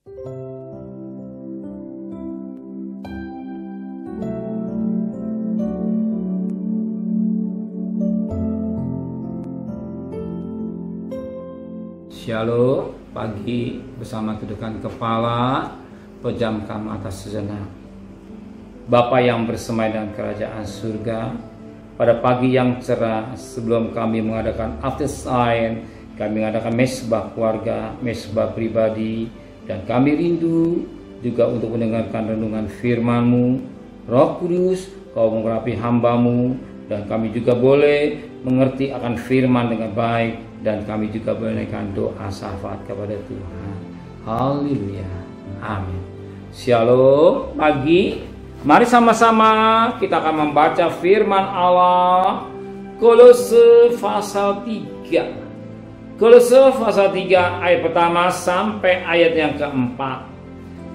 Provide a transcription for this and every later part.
Shalom, pagi bersama tundukkan kepala, pejamkan mata sejenak. Bapa yang bersemai dalam kerajaan surga, pada pagi yang cerah sebelum kami mengadakan after sign, kami mengadakan mesbah keluarga, mesbah pribadi, dan kami rindu juga untuk mendengarkan renungan firman-Mu. Roh Kudus, Kau mengurapi hamba-Mu, dan kami juga boleh mengerti akan firman dengan baik, dan kami juga menaikkan doa syafaat kepada Tuhan. Haleluya. Amin. Shalom pagi. Mari sama-sama kita akan membaca firman Allah. Kolose pasal 3. Kolose pasal 3 ayat pertama sampai ayat yang keempat.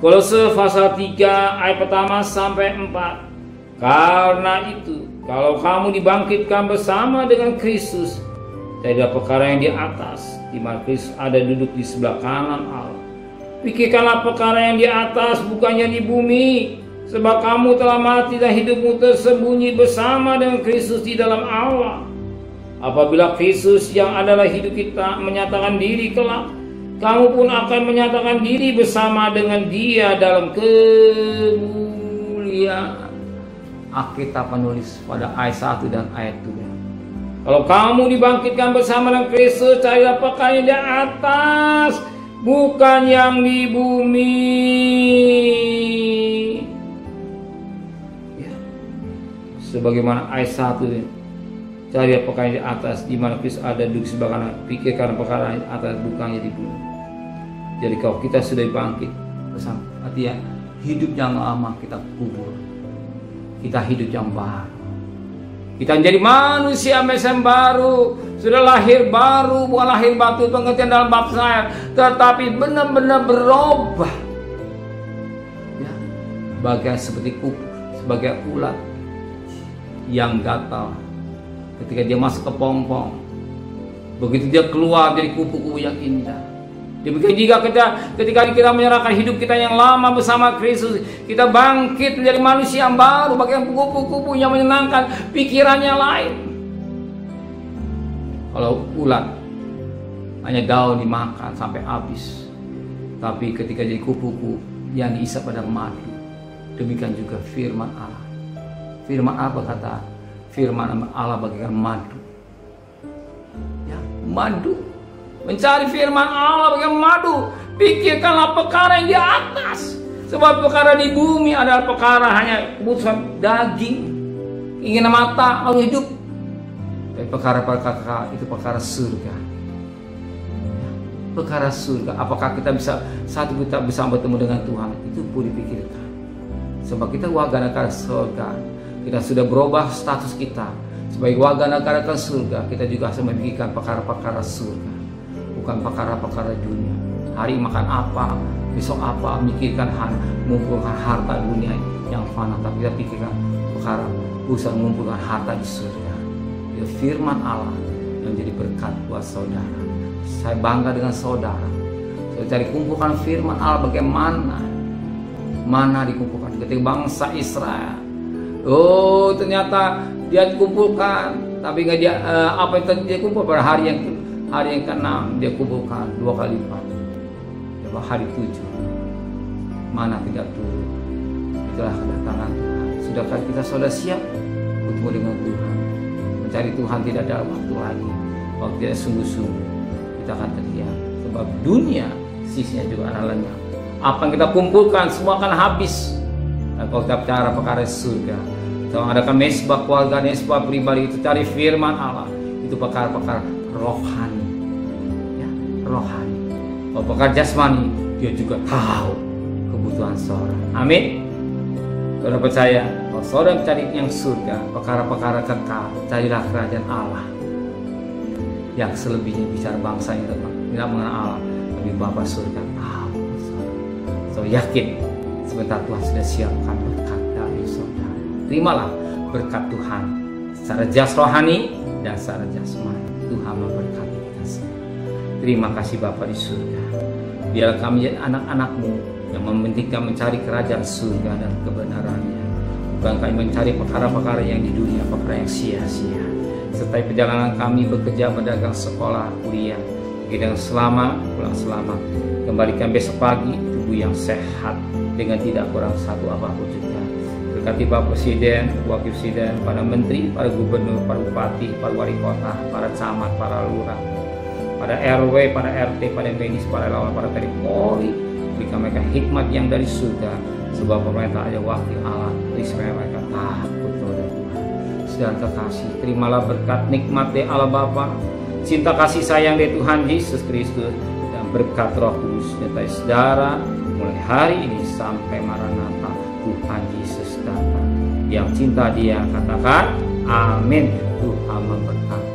Kolose pasal 3 ayat pertama sampai 4. Karena itu, kalau kamu dibangkitkan bersama dengan Kristus dari perkara yang di atas, di mana Kristus ada duduk di sebelah kanan Allah. Pikirkanlah perkara yang di atas, bukannya di bumi, sebab kamu telah mati dan hidupmu tersembunyi bersama dengan Kristus di dalam Allah. Apabila Kristus yang adalah hidup kita menyatakan diri kelak, kamu pun akan menyatakan diri bersama dengan Dia dalam kemuliaan. Alkitab menulis pada ayat 1 dan ayat 2. Kalau kamu dibangkitkan bersama dengan Kristus, carilah perkara yang di atas, bukan yang di bumi. Ya. Sebagaimana ayat 1, carilah perkara yang di atas, di mana Kristus ada duduk sebelah kanan. Pikirkan perkara yang di atas, bukan yang di bumi. Jadi kalau kita sudah bangkit bersama, artinya hidup yang lama kita kubur, kita hidup yang baru. Kita menjadi manusia mesin baru, sudah lahir baru, bukan lahir batu pengertian dalam bab saya, tetapi benar-benar berubah. Ya, bagian seperti kupu, sebagai ulat yang gatal. Ketika dia masuk ke pompong, begitu dia keluar dari kupu-kupu yang indah. Demikian juga ketika kita menyerahkan hidup kita yang lama bersama Kristus, kita bangkit menjadi manusia yang baru, bagian kupu-kupu yang menyenangkan, pikirannya lain. Kalau ulat hanya daun dimakan sampai habis, tapi ketika jadi kupu-kupu yang diisap pada madu, demikian juga firman Allah. Firman apa kata? Firman Allah bagaikan madu. Ya, madu. Mencari firman Allah bagaimana madu. Pikirkanlah perkara yang di atas, sebab perkara di bumi adalah perkara hanya kebutuhan daging, ingin mata, mau hidup. Tapi perkara-perkara itu perkara surga. Perkara surga. Apakah kita bisa satu kita bisa bertemu dengan Tuhan? Itu pun dipikirkan. Sebab kita warga negara surga, kita sudah berubah status kita sebagai warga negara ke surga. Kita juga harus memikirkan perkara-perkara surga, bukan perkara-perkara dunia. Hari makan apa, besok apa, mikirkan mengumpulkan harta dunia yang fana, tapi kita pikirkan perkara usaha mengumpulkan harta di surga. Ya, firman Allah yang jadi berkat buat saudara. Saya bangga dengan saudara. Saya cari kumpulkan firman Allah bagaimana mana dikumpulkan ketika bangsa Israel. Oh, ternyata dia kumpulkan, tapi nggak dia apa yang dia kumpul pada hari yang ke-6 dia kumpulkan 2 kali lipat. Hari 7 mana tidak turun. Itulah kedatangan Tuhan. Sudahkah kita sudah siap bertemu dengan Tuhan? Mencari Tuhan tidak ada waktu lagi. Waktu kita sungguh-sungguh kita akan terlihat. Sebab dunia sisinya juga akan lenyap. Apa yang kita kumpulkan semua akan habis. Dan kalau kita bicara perkara surga, kita mengadakan mesbah keluarga, mesbah pribadi, itu cari firman Allah. Itu perkara-perkara rohani, ya, rohani. Kalau perkara jasmani, dia juga tahu kebutuhan seorang. Amin. Saudara percaya, kalau saudara mencari yang surga, perkara-perkara kekal, carilah kerajaan Allah. Yang selebihnya bicara bangsa yang tidak mengenal Allah, tapi Bapa surga tahu. So yakin sebentar Tuhan sudah siapkan berkat dari saudara. Terimalah berkat Tuhan secara jas rohani dan secara jasmani. Tuhan memberkati kita semua. Terima kasih Bapa di surga. Biarlah kami jadi anak-anak-Mu yang mementingkan mencari kerajaan surga dan kebenarannya. Bukan kami mencari perkara-perkara yang di dunia, perkara yang sia-sia. Sertai perjalanan kami bekerja, berdagang, sekolah, kuliah. Dengan selamat, pulang selamat. Kembalikan besok pagi tubuh yang sehat dengan tidak kurang satu apapun juga. Berkati Bapak Presiden, Wakil Presiden, para Menteri, para Gubernur, para Bupati, para Wali Kota, para Camat, para Lurah, para RW, para RT, para medis, para lawan, para TNI Polri. Berikan mereka hikmat yang dari surga, sebab pemerintah ada wakil Allah, supaya mereka takut kepada Tuhan. Saudara kekasih, terimalah berkat nikmat dari Allah Bapa, cinta kasih sayang dari Tuhan Yesus Kristus, dan berkat Roh Kudus menyertai saudara mulai hari ini sampai Maranatha Tuhan Yesus datang. Yang cinta Dia katakan amin. Tuhan memberkati.